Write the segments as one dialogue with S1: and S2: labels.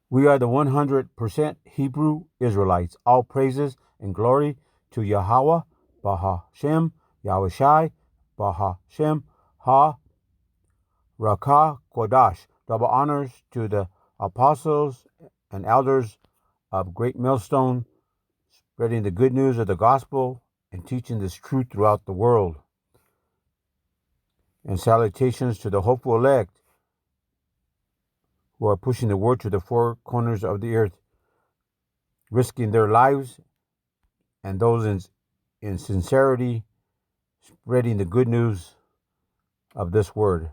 S1: We are the 100% Hebrew Israelites. All praises and glory to Yahweh, Bahashem, Yahushai, Bahashem, Ha, Rakah, Kodash. Double honors to the apostles and elders of Great Millstone, spreading the good news of the gospel and teaching this truth throughout the world. And salutations to the hopeful elect who are pushing the word to the four corners of the earth, risking their lives, and those in sincerity, spreading the good news of this word.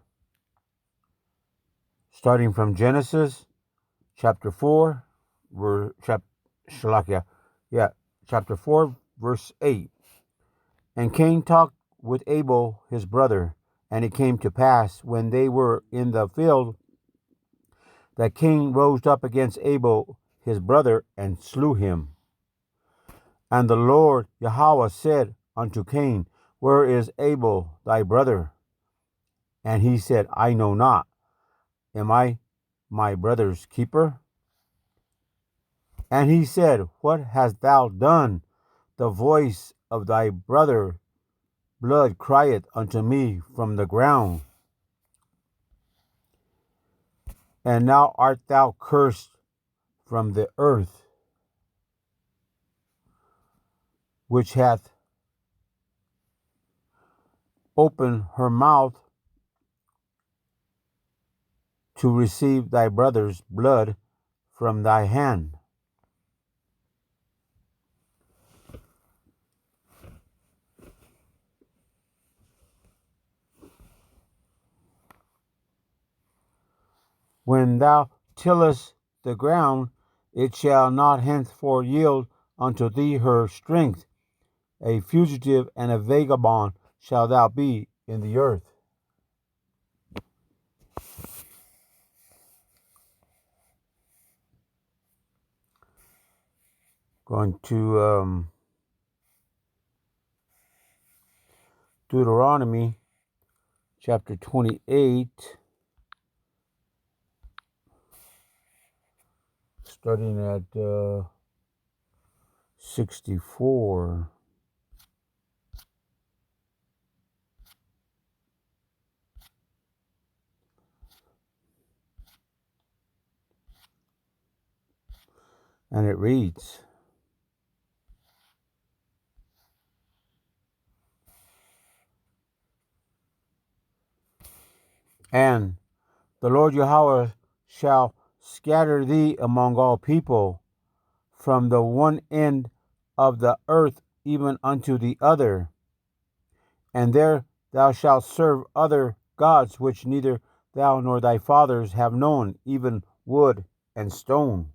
S1: Starting from Genesis chapter 4, chapter 4, verse 8. And Cain talked with Abel his brother, and it came to pass, when they were in the field, that Cain rose up against Abel his brother, and slew him. And the Lord Yahweh said unto Cain, Where is Abel thy brother? And he said, I know not. Am I my brother's keeper? And he said, What hast thou done? The voice of thy brother blood crieth unto me from the ground. And now art thou cursed from the earth, which hath opened her mouth to receive thy brother's blood from thy hand. When thou tillest the ground, it shall not henceforth yield unto thee her strength. A fugitive and a vagabond shalt thou be in the earth. Going to Deuteronomy chapter 28, starting at 64. And it reads, And the Lord Yahweh shall scatter thee among all people, from the one end of the earth even unto the other. And there thou shalt serve other gods, which neither thou nor thy fathers have known, even wood and stone.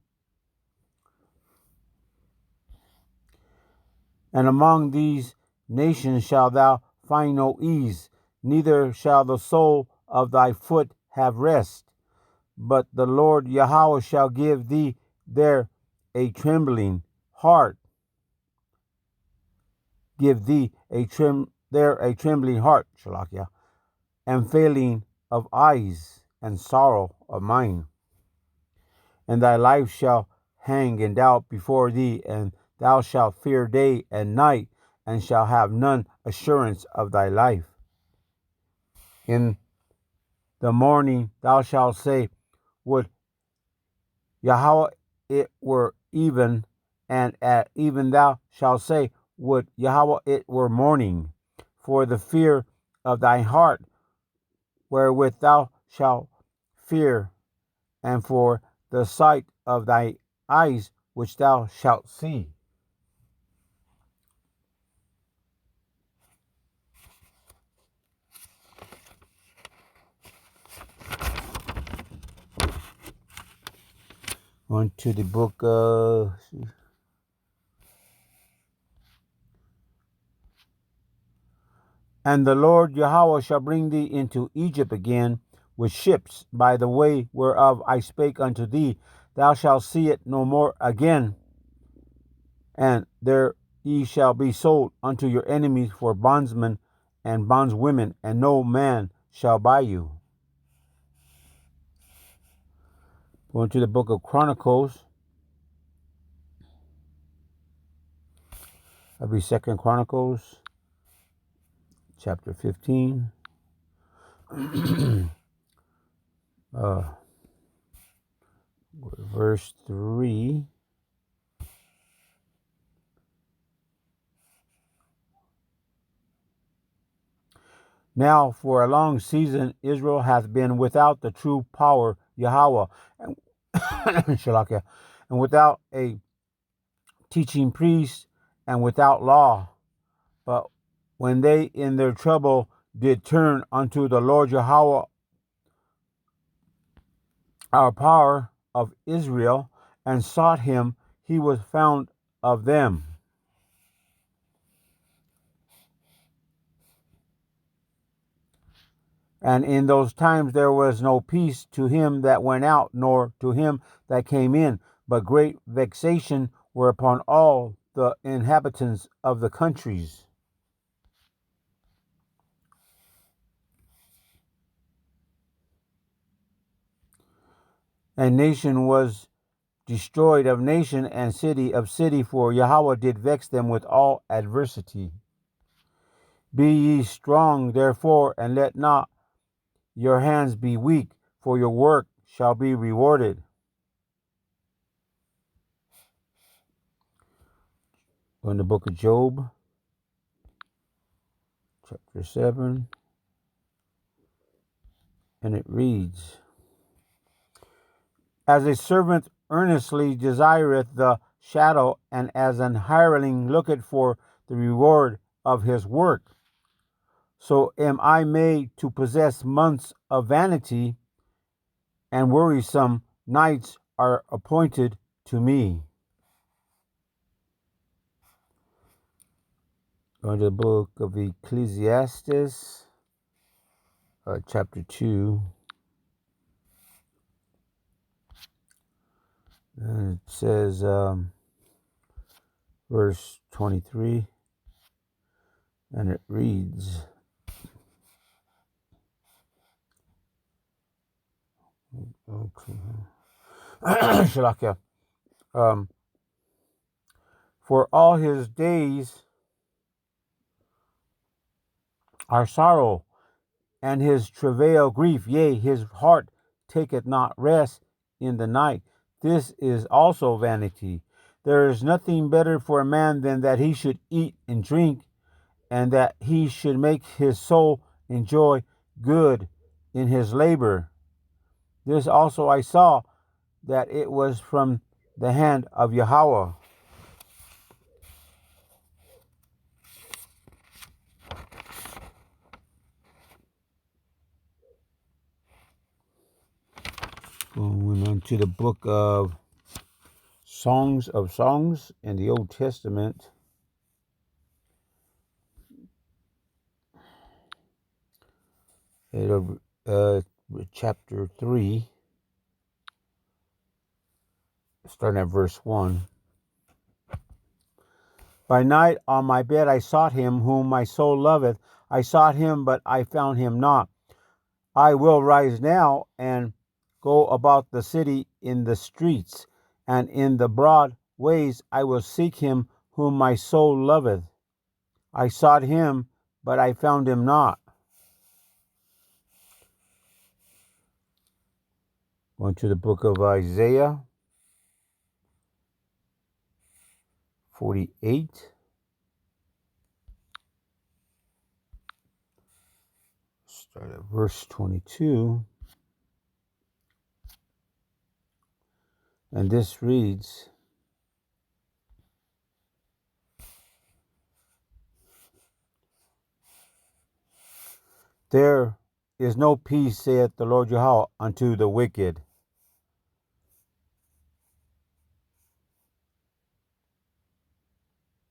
S1: And among these nations shalt thou find no ease, neither shall the sole of thy foot have rest. But the Lord Yahweh shall give thee there a trembling heart. Give thee a trembling heart, Shalakia, and failing of eyes, and sorrow of mind. And thy life shall hang in doubt before thee, and thou shalt fear day and night, and shalt have none assurance of thy life. In the morning thou shalt say, Would Yahweh it were even, and at even thou shalt say, Would Yahweh it were morning. For the fear of thy heart, wherewith thou shalt fear, and for the sight of thy eyes, which thou shalt see. On to the book And the Lord Yahweh shall bring thee into Egypt again with ships, by the way whereof I spake unto thee. Thou shalt see it no more again. And there ye shall be sold unto your enemies for bondsmen and bondswomen, and no man shall buy you. Going to the book of Chronicles. That'll be 2nd Chronicles, chapter 15. Verse 3. Now for a long season Israel hath been without the true power Yahweh, and, and without a teaching priest, and without law. But when they in their trouble did turn unto the Lord Yahweh, our power of Israel, and sought him, he was found of them. And in those times there was no peace to him that went out, nor to him that came in, but great vexation were upon all the inhabitants of the countries. And nation was destroyed of nation, and city of city, for Yahweh did vex them with all adversity. Be ye strong, therefore, and let not your hands be weak, for your work shall be rewarded. In the book of Job, chapter 7, and it reads, As a servant earnestly desireth the shadow, and as an hireling looketh for the reward of his work, so am I made to possess months of vanity, and wearisome nights are appointed to me. Going to the book of Ecclesiastes, chapter 2. And it says, verse 23, and it reads, Shalakia, for all his days are sorrow, and his travail grief, yea, his heart taketh not rest in the night. This is also vanity. There is nothing better for a man than that he should eat and drink, and that he should make his soul enjoy good in his labor. This also I saw, that it was from the hand of Yahweh. Going on to the book of Songs of Songs in the Old Testament. Chapter 3, starting at verse 1. By night on my bed I sought him whom my soul loveth. I sought him, but I found him not. I will rise now and go about the city in the streets, and in the broad ways I will seek him whom my soul loveth. I sought him, but I found him not. Going to the book of Isaiah 48. Start at verse 22. And this reads, There is no peace, saith the Lord Yahweh, unto the wicked.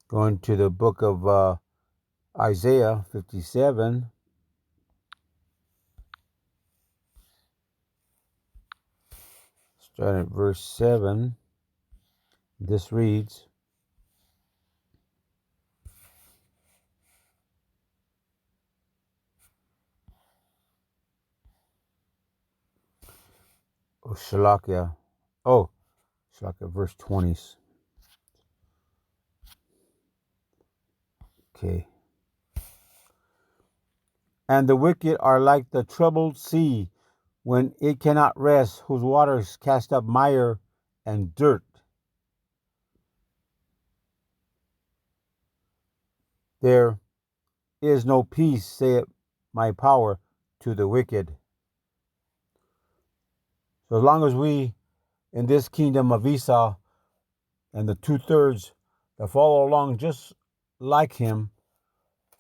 S1: Going to the book of Isaiah 57. Start at verse 7. This reads, Shalakia. Oh, it's like at verse 20. Okay. And the wicked are like the troubled sea when it cannot rest, whose waters cast up mire and dirt. There is no peace, saith my power, to the wicked. So as long as we in this kingdom of Esau and the 2/3 that follow along just like him,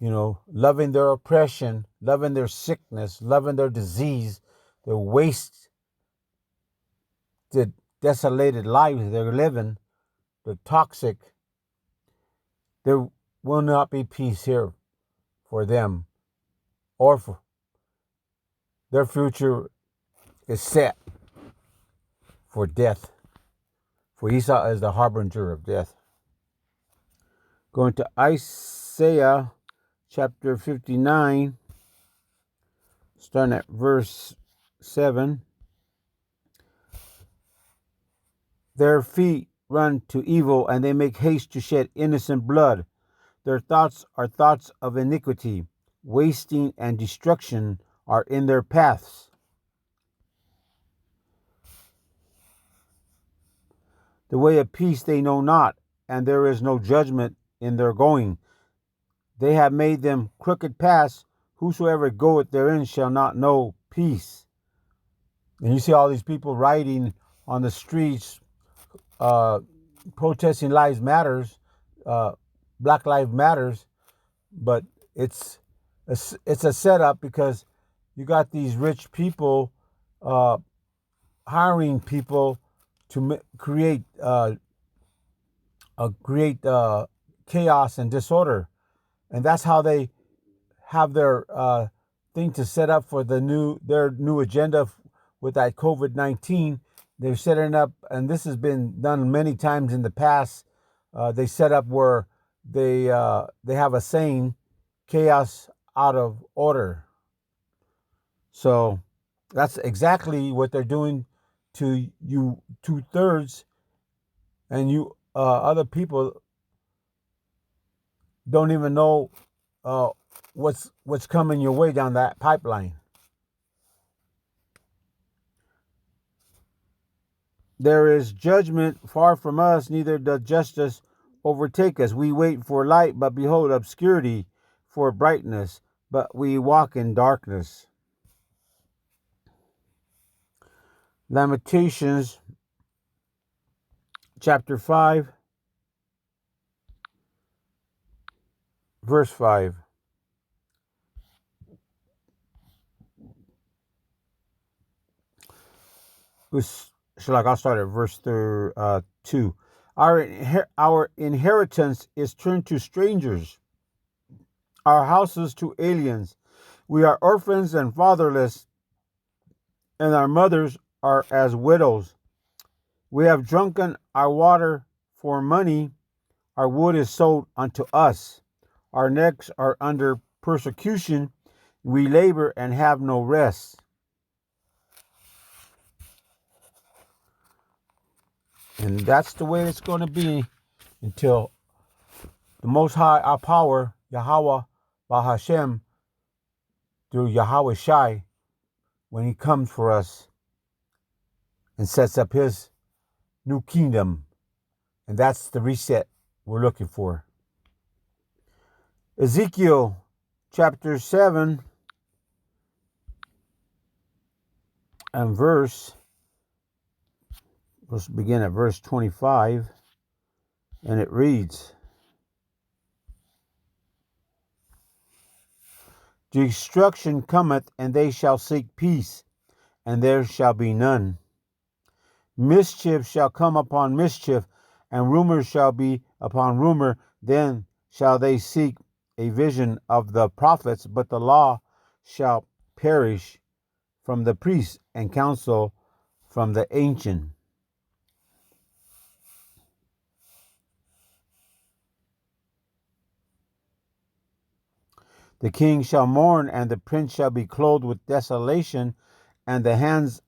S1: loving their oppression, loving their sickness, loving their disease, their wasted, desolated lives they're living, the toxic, there will not be peace here for them, or for their future is set for death. For Esau is the harbinger of death. Going to Isaiah chapter 59, starting at verse 7. Their feet run to evil, and they make haste to shed innocent blood. Their thoughts are thoughts of iniquity. Wasting and destruction are in their paths. The way of peace they know not, and there is no judgment in their going. They have made them crooked paths. Whosoever goeth therein shall not know peace. And you see all these people riding on the streets, protesting Lives Matters, Black Lives Matters, but it's a setup because you got these rich people hiring people to create chaos and disorder, and that's how they have their thing to set up for their new agenda with that COVID-19. They're setting up, and this has been done many times in the past. They set up where they have a saying, chaos out of order. So that's exactly what they're doing to you 2/3, and you other people don't even know what's coming your way down that pipeline. There is judgment far from us, neither does justice overtake us. We wait for light, but behold obscurity, for brightness, but we walk in darkness. Lamentations chapter 5, verse 5. I'll start at verse 2. Our inheritance is turned to strangers, our houses to aliens. We are orphans and fatherless, and our mothers are as widows. We have drunken our water for money. Our wood is sold unto us. Our necks are under persecution. We labor and have no rest. And that's the way it's going to be until the Most High, our power, Yahweh, Bahashem, through Yahweh Shai, when he comes for us and sets up his new kingdom. And that's the reset we're looking for. Ezekiel chapter 7 and let's begin at verse 25, and it reads, Destruction cometh, and they shall seek peace, and there shall be none. Mischief shall come upon mischief, and rumor shall be upon rumor. Then shall they seek a vision of the prophets, but the law shall perish from the priests, and counsel from the ancient. The king shall mourn, and the prince shall be clothed with desolation, and the hands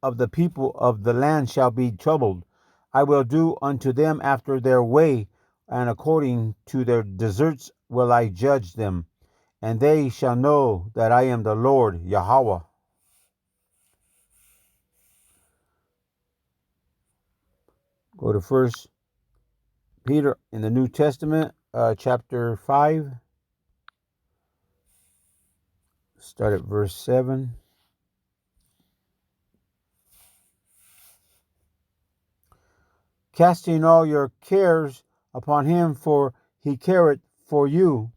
S1: of the people of the land shall be troubled. I will do unto them after their way, and according to their deserts will I judge them. And they shall know that I am the Lord Yahweh. Go to First Peter in the New Testament, chapter 5. Start at verse 7. Casting all your cares upon him, for he careth for you.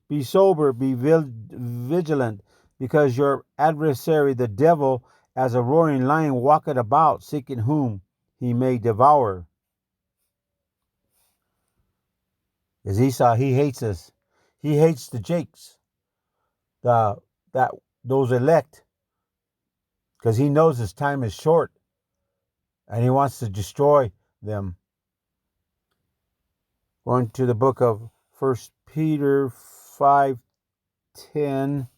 S1: Be sober, be vigilant, because your adversary the devil, as a roaring lion, walketh about, seeking whom he may devour. As Esau, he hates us. He hates the Jakes, that those elect, because he knows his time is short, and he wants to destroy them. Going to the book of 1 Peter 5:10,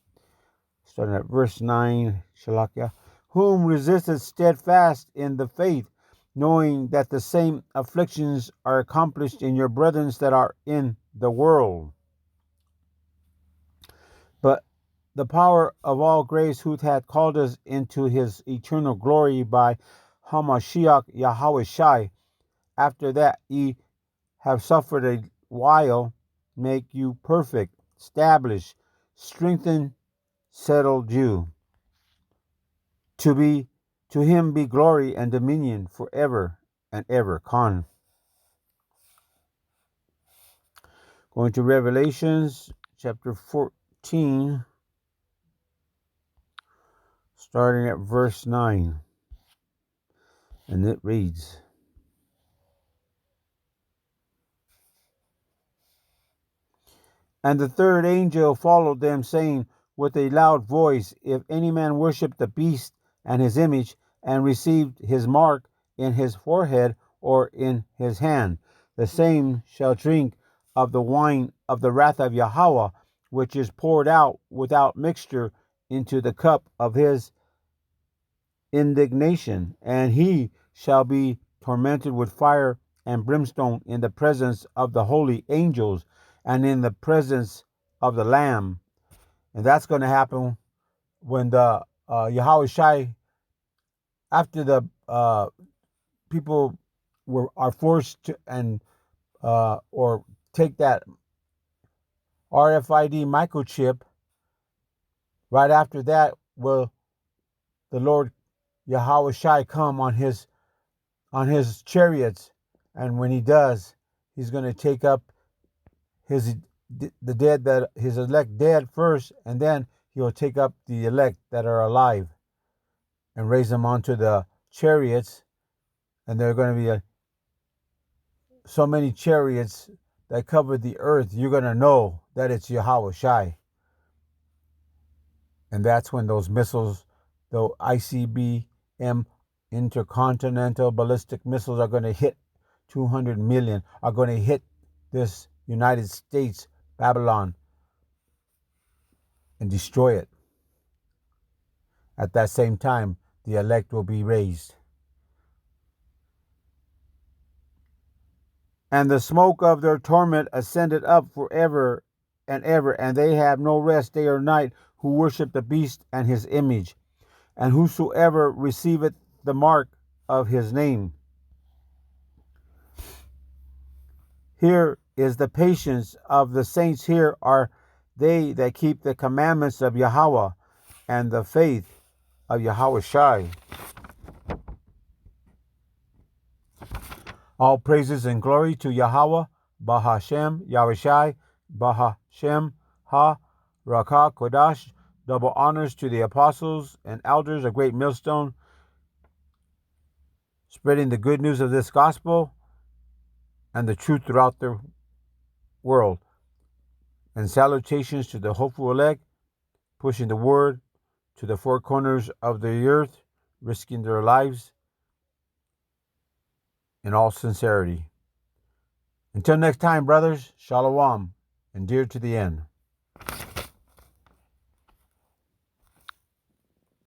S1: starting at verse 9, Shalakia. Whom resisteth steadfast in the faith, knowing that the same afflictions are accomplished in your brethren that are in the world. But the power of all grace, who hath called us into his eternal glory by Hamashiach Yahushai, after that ye have suffered a while, make you perfect, establish, strengthen, settled you. To him be glory and dominion forever and ever. Con. Going to Revelations chapter 14, starting at verse 9. And it reads, And the third angel followed them, saying with a loud voice, If any man worship the beast and his image, and receive his mark in his forehead or in his hand, the same shall drink of the wine of the wrath of Yahweh, which is poured out without mixture into the cup of his indignation, and he shall be tormented with fire and brimstone in the presence of the holy angels and in the presence of the Lamb. And that's going to happen when the Yahweh Shai, after the people are forced to or take that RFID microchip. Right after that, will the Lord Yahweh Shai come on his chariots, and when he does, he's going to take up the dead, that his elect dead first, and then he'll take up the elect that are alive and raise them onto the chariots. And there are going to be so many chariots that cover the earth, you're going to know that it's Yahweh Shai. And that's when those missiles, the ICBM, intercontinental ballistic missiles, are going to hit 200 million, are going to hit this United States, Babylon, and destroy it. At that same time, the elect will be raised. And the smoke of their torment ascended up forever and ever, and they have no rest day or night, who worship the beast and his image, and whosoever receiveth the mark of his name. Here is the patience of the saints. Here are they that keep the commandments of Yahweh and the faith of Yahweh Shai. All praises and glory to Yahweh, Bahashem, Yahweh Shai, Bahashem, Ha, Rakah, Kodash. Double honors to the apostles and elders, a great millstone, spreading the good news of this gospel and the truth throughout the world. And salutations to the hopeful elect, pushing the word to the four corners of the earth, risking their lives in all sincerity. Until next time, brothers, shalom, and dear to the end.